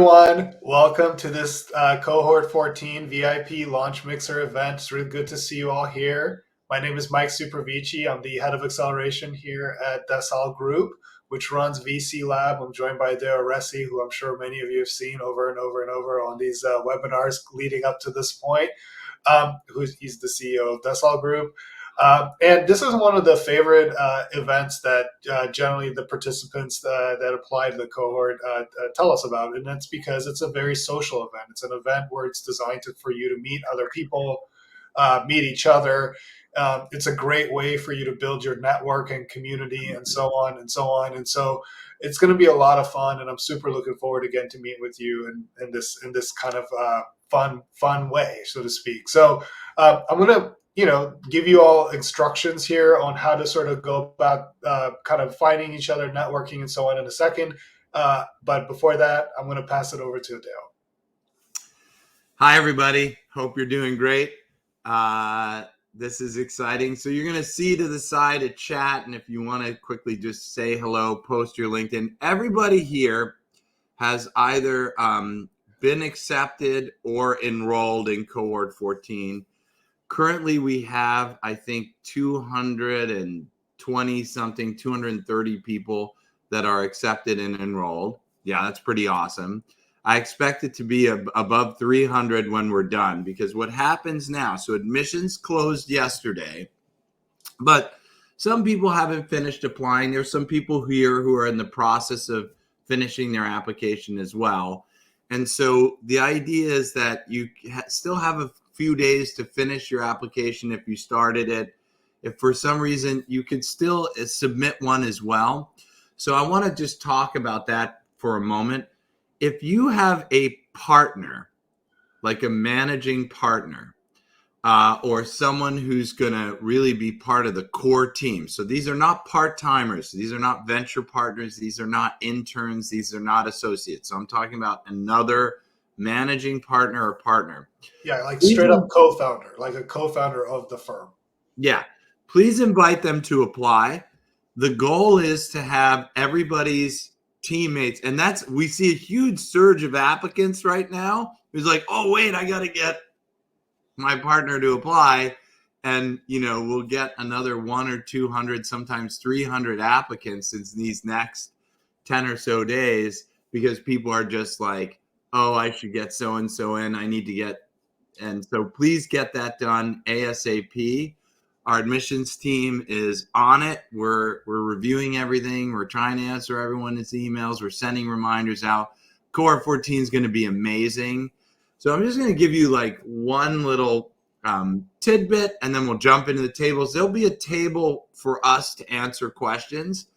everyone. Welcome to this Cohort 14 VIP Launch Mixer event. It's really good to see you all here. My name is Mike Supervici. I'm the head of acceleration here at Desal Group, which runs VC Lab. I'm joined by Deo Ressi, who I'm sure many of you have seen over and over and over on these webinars leading up to this point. He's the CEO of Desal Group. And this is one of the favorite events that generally the participants that apply to the cohort tell us about. And that's because it's a very social event. It's an event where it's designed for you to meet other people, meet each other. It's a great way for you to build your network and community and so on and so on. And so it's going to be a lot of fun. And I'm super looking forward again to meet with you in this kind of fun way, so to speak. So I'm going to give you all instructions here on how to sort of go about kind of finding each other, networking, and so on in a second. But before that, I'm going to pass it over to Adele. Hi, everybody. Hope you're doing great. This is exciting. So you're going to see to the side a chat, and if you want to quickly just say hello, post your LinkedIn. Everybody here has either been accepted or enrolled in Cohort 14. Currently, we have, I think, 220-something, 230 people that are accepted and enrolled. Yeah, that's pretty awesome. I expect it to be above 300 when we're done, because what happens now, so admissions closed yesterday, but some people haven't finished applying. There's some people here who are in the process of finishing their application as well. And so the idea is that you still have a few days to finish your application if you started it. If for some reason, you could still submit one as well. So I want to just talk about that for a moment. If you have a partner, like a managing partner, or someone who's going to really be part of the core team. So these are not part-timers. These are not venture partners. These are not interns. These are not associates. So I'm talking about another managing partner or partner. Yeah, like straight up co-founder, like a co-founder of the firm. Yeah. Please invite them to apply. The goal is to have everybody's teammates. And we see a huge surge of applicants right now. Who's like, oh, wait, I got to get my partner to apply. And, we'll get another 100 or 200, sometimes 300 applicants in these next 10 or so days, because people are just like, oh, I should get so-and-so in. I need to get. And so please get that done ASAP. Our admissions team is on it. We're reviewing everything. We're trying to answer everyone's emails. We're sending reminders out. Cohort 14 is going to be amazing. So I'm just going to give you like one little tidbit, and then we'll jump into the tables. There'll be a table for us to answer questions.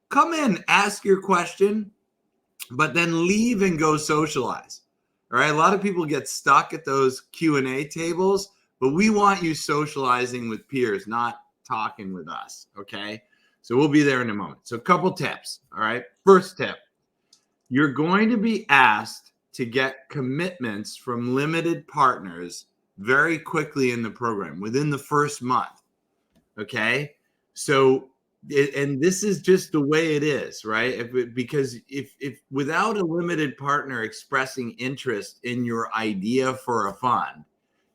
Come in, ask your question, but then leave and go socialize. All right. A lot of people get stuck at those Q&A tables, but we want you socializing with peers, not talking with us. Okay. So we'll be there in a moment. So a couple tips. All right. First tip, you're going to be asked to get commitments from limited partners very quickly in the program within the first month. Okay. So, and this is just the way it is, right? Because if without a limited partner expressing interest in your idea for a fund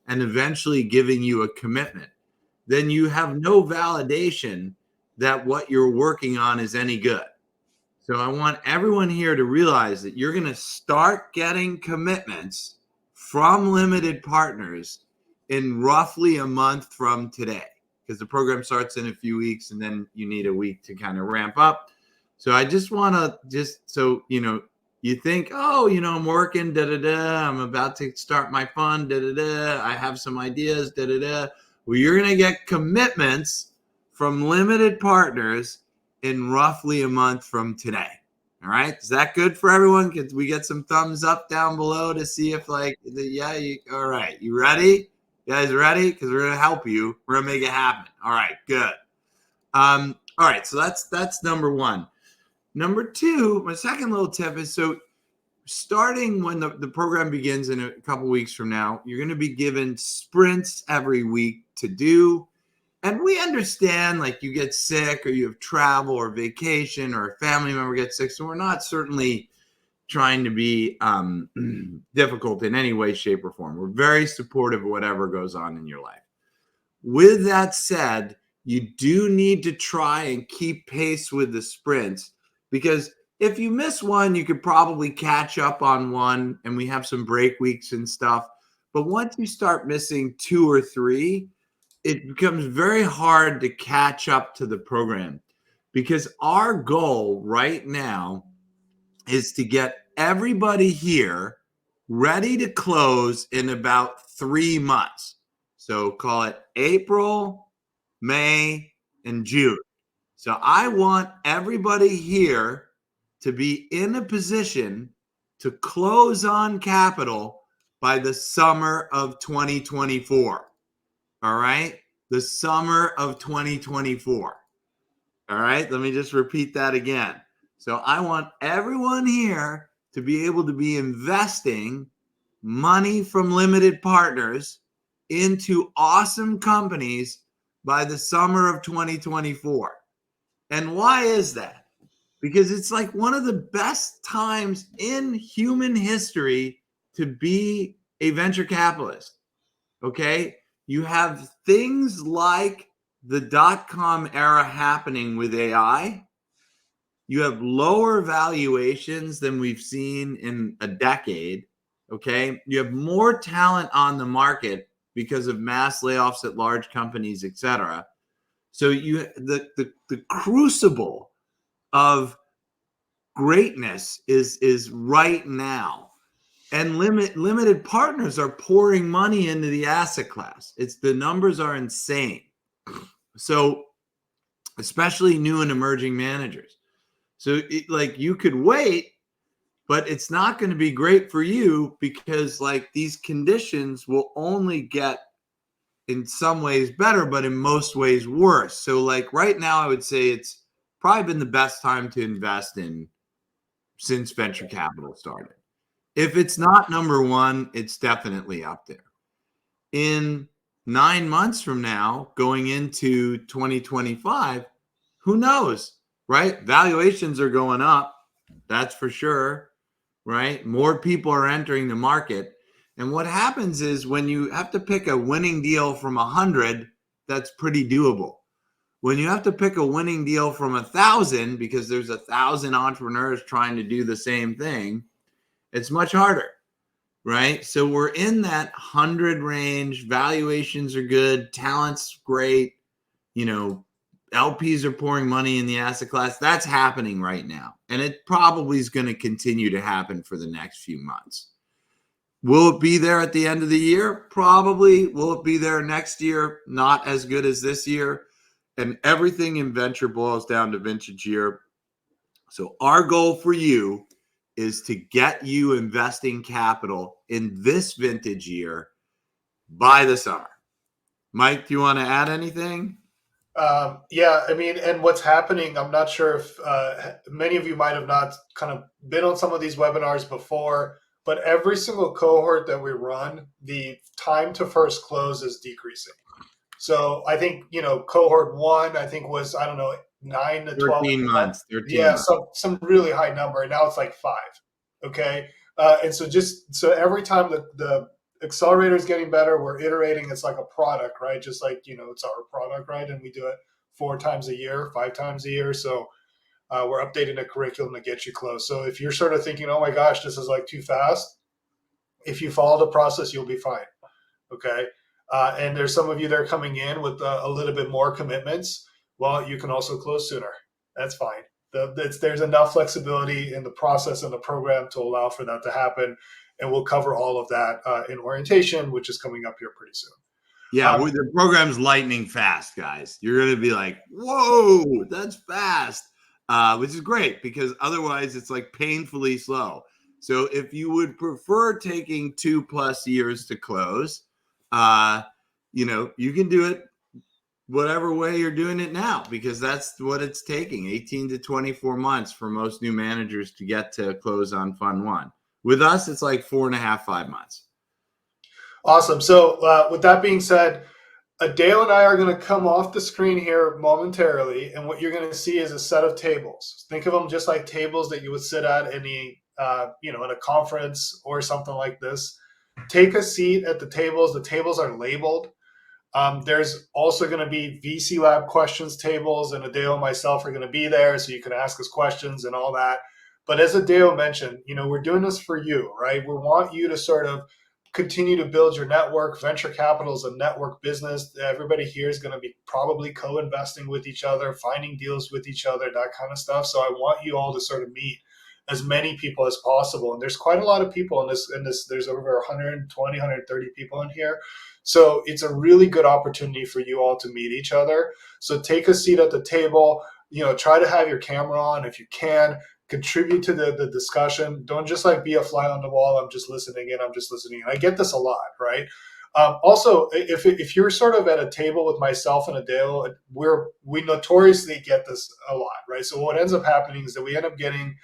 and eventually giving you a commitment, then you have no validation that what you're working on is any good. So I want everyone here to realize that you're going to start getting commitments from limited partners in roughly a month from today, because the program starts in a few weeks and then you need a week to kind of ramp up. So I just want to so, you think, oh, I'm working, I'm about to start my fund, I have some ideas, Well, you're going to get commitments from limited partners in roughly a month from today. All right. Is that good for everyone? Can we get some thumbs up down below to see if all right. You ready? You guys ready? Because we're going to help you. We're going to make it happen. All right, good. All right. So that's number one. Number two, my second little tip is, so starting when the program begins in a couple weeks from now, you're going to be given sprints every week to do. And we understand, like, you get sick or you have travel or vacation or a family member gets sick. So we're not certainly trying to be difficult in any way, shape, or form. We're very supportive of whatever goes on in your life. With that said, you do need to try and keep pace with the sprints, because if you miss one, you could probably catch up on one, and we have some break weeks and stuff. But once you start missing 2 or 3, it becomes very hard to catch up to the program, because our goal right now is to get everybody here ready to close in about 3 months. So call it April, May, and June. So I want everybody here to be in a position to close on capital by the summer of 2024. All right? The summer of 2024. All right? Let me just repeat that again. So I want everyone here to be able to be investing money from limited partners into awesome companies by the summer of 2024. And why is that? Because it's like one of the best times in human history to be a venture capitalist. Okay? You have things like the dot-com era happening with AI. You have lower valuations than we've seen in a decade. Okay? You have more talent on the market because of mass layoffs at large companies, et cetera. So the crucible of greatness is right now, and limited partners are pouring money into the asset class. The numbers are insane. So especially new and emerging managers. So like you could wait, but it's not going to be great for you, because like these conditions will only get in some ways better, but in most ways worse. So like right now, I would say it's probably been the best time to invest in since venture capital started. If it's not number one, it's definitely up there. In 9 months from now, going into 2025, who knows, right? Valuations are going up. That's for sure, right? More people are entering the market. And what happens is when you have to pick a winning deal from 100, that's pretty doable. When you have to pick a winning deal from 1,000, because there's 1,000 entrepreneurs trying to do the same thing, it's much harder, right? So we're in that 100 range. Valuations are good. Talent's great. You know, LPs are pouring money in the asset class. That's happening right now. And it probably is going to continue to happen for the next few months. Will it be there at the end of the year? Probably. Will it be there next year? Not as good as this year. And everything in venture boils down to vintage year. So our goal for you is to get you investing capital in this vintage year by the summer. Mike, do you want to add anything? Yeah, I mean, and what's happening, I'm not sure if many of you might have not kind of been on some of these webinars before, but every single cohort that we run, the time to first close is decreasing. So I think, cohort 1, I think was, I don't know, 9 to 12 months. 13 yeah, months. some really high number, and now it's like 5. Okay, and so every time the accelerator is getting better, we're iterating. It's like a product, right? Just like it's our product, right? And we do it 4 times a year, 5 times a year. So we're updating the curriculum to get you close. So if you're sort of thinking, oh my gosh, this is like too fast, if you follow the process, you'll be fine. Okay. And there's some of you that are coming in with a little bit more commitments. Well, you can also close sooner. That's fine. There's enough flexibility in the process and the program to allow for that to happen. And we'll cover all of that in orientation, which is coming up here pretty soon. Yeah, the program's lightning fast, guys. You're going to be like, whoa, that's fast, which is great, because otherwise it's like painfully slow. So if you would prefer taking 2+ years to close, you can do it whatever way you're doing it now, because that's what it's taking, 18 to 24 months for most new managers to get to close on Fund 1. With us, it's like 4.5, 5 months. Awesome. So with that being said, Adele and I are going to come off the screen here momentarily, and what you're going to see is a set of tables. Think of them just like tables that you would sit at in the in a conference or something like this, take a seat at the tables. The tables are labeled. There's also going to be VC Lab questions tables, and Adeo and myself are going to be there, so you can ask us questions and all that. But as Adeo mentioned, we're doing this for you, right? We want you to sort of continue to build your network. Venture capital is a network business. Everybody here is going to be probably co-investing with each other, finding deals with each other, that kind of stuff. So I want you all to sort of meet as many people as possible. And there's quite a lot of people in this. There's over 120, 130 people in here. So it's a really good opportunity for you all to meet each other. So take a seat at the table, try to have your camera on if you can, contribute to the discussion. Don't just like be a fly on the wall. I'm just listening in. I'm just listening in. I get this a lot, right? Also, if you're sort of at a table with myself and Adele, we notoriously get this a lot, right? So what ends up happening is that we end up getting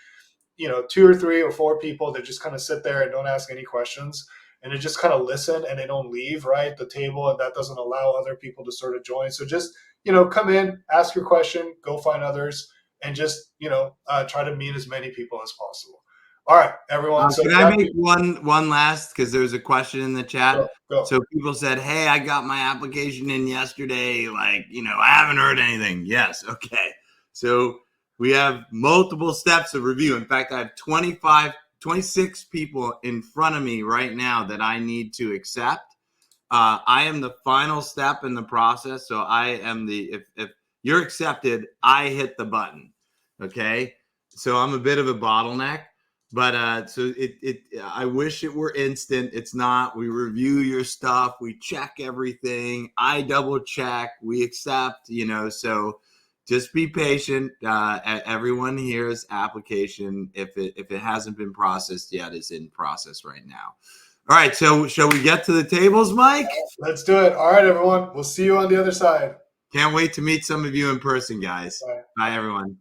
2 or 3 or 4 people that just kind of sit there and don't ask any questions, and they just kind of listen and they don't leave, right, the table, and that doesn't allow other people to sort of join. So just come in, ask your question, go find others, and just try to meet as many people as possible. All right, everyone. So can I make one last, because there's a question in the chat. Go. So people said, hey, I got my application in yesterday, I haven't heard anything. Yes. Okay. So we have multiple steps of review. In fact, I have 26 people in front of me right now that I need to accept. I am the final step in the process. So I am if you're accepted, I hit the button. Okay. So I'm a bit of a bottleneck, but so I wish it were instant. It's not. We review your stuff. We check everything. I double check. We accept, so just be patient. Everyone here's application, if it hasn't been processed yet, is in process right now. All right, so shall we get to the tables, Mike? Let's do it. All right, everyone. We'll see you on the other side. Can't wait to meet some of you in person, guys. Bye. Bye, everyone.